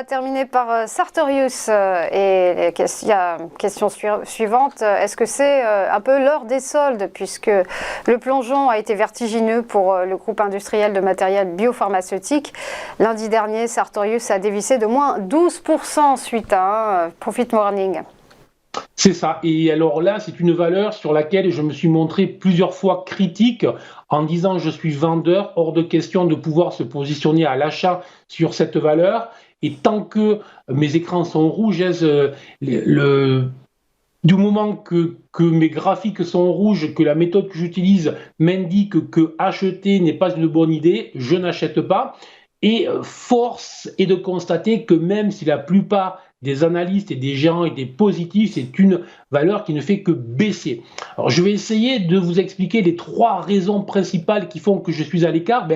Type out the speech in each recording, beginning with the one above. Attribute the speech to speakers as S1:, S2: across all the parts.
S1: terminer par Sartorius et question suivante. Est-ce que c'est un peu l'heure des soldes puisque le plongeon a été vertigineux pour le groupe industriel de matériel biopharmaceutique. Lundi dernier, Sartorius a dévissé de moins 12% suite à un profit warning.
S2: C'est ça. Et alors là, c'est une valeur sur laquelle je me suis montré plusieurs fois critique en disant je suis vendeur, hors de question de pouvoir se positionner à l'achat sur cette valeur. Et tant que mes écrans sont rouges, du moment que mes graphiques sont rouges, que la méthode que j'utilise m'indique que acheter n'est pas une bonne idée, je n'achète pas. Et force est de constater que même si la plupart des analystes et des gérants étaient positifs, c'est une valeur qui ne fait que baisser. Alors je vais essayer de vous expliquer les 3 raisons principales qui font que je suis à l'écart.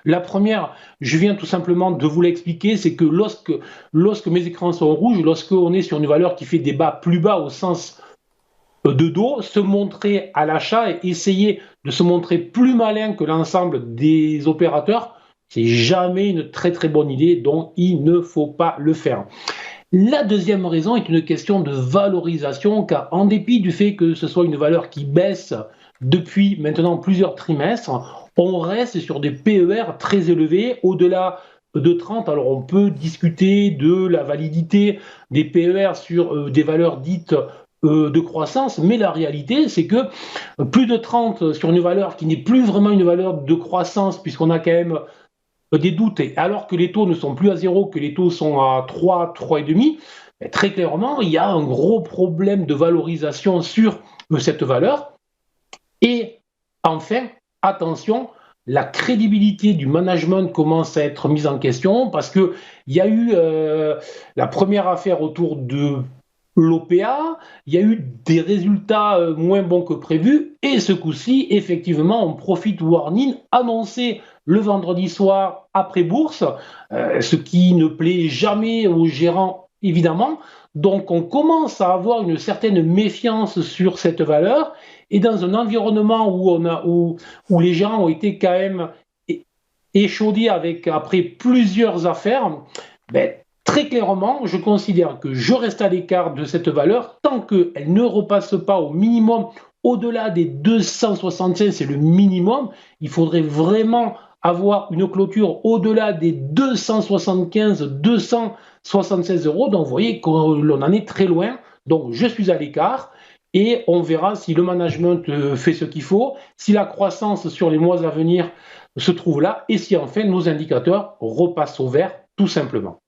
S2: La première, je viens tout simplement de vous l'expliquer, c'est que lorsque mes écrans sont rouges, lorsqu'on est sur une valeur qui fait des bas plus bas au sens de dos, se montrer à l'achat et essayer de se montrer plus malin que l'ensemble des opérateurs, c'est jamais une très très bonne idée, donc il ne faut pas le faire. La deuxième raison est une question de valorisation, car en dépit du fait que ce soit une valeur qui baisse depuis maintenant plusieurs trimestres, on reste sur des PER très élevés, au-delà de 30. Alors on peut discuter de la validité des PER sur des valeurs dites de croissance, mais la réalité c'est que plus de 30 sur une valeur qui n'est plus vraiment une valeur de croissance, puisqu'on a quand même des doutes, et alors que les taux ne sont plus à 0, que les taux sont à 3, 3,5, très clairement, il y a un gros problème de valorisation sur cette valeur. Et enfin, attention, la crédibilité du management commence à être mise en question parce qu'il y a eu la première affaire autour de l'OPA, il y a eu des résultats moins bons que prévus, et ce coup-ci, effectivement, on profit warning annoncé le vendredi soir après bourse, ce qui ne plaît jamais aux gérants, évidemment. Donc on commence à avoir une certaine méfiance sur cette valeur, et dans un environnement où les gérants ont été quand même échaudés après plusieurs affaires, très clairement, je considère que je reste à l'écart de cette valeur tant qu'elle ne repasse pas au minimum au-delà des 265, c'est le minimum. Il faudrait vraiment avoir une clôture au-delà des 275, 276 euros. Donc vous voyez qu'on en est très loin. Donc je suis à l'écart et on verra si le management fait ce qu'il faut, si la croissance sur les mois à venir se trouve là et si enfin nos indicateurs repassent au vert tout simplement.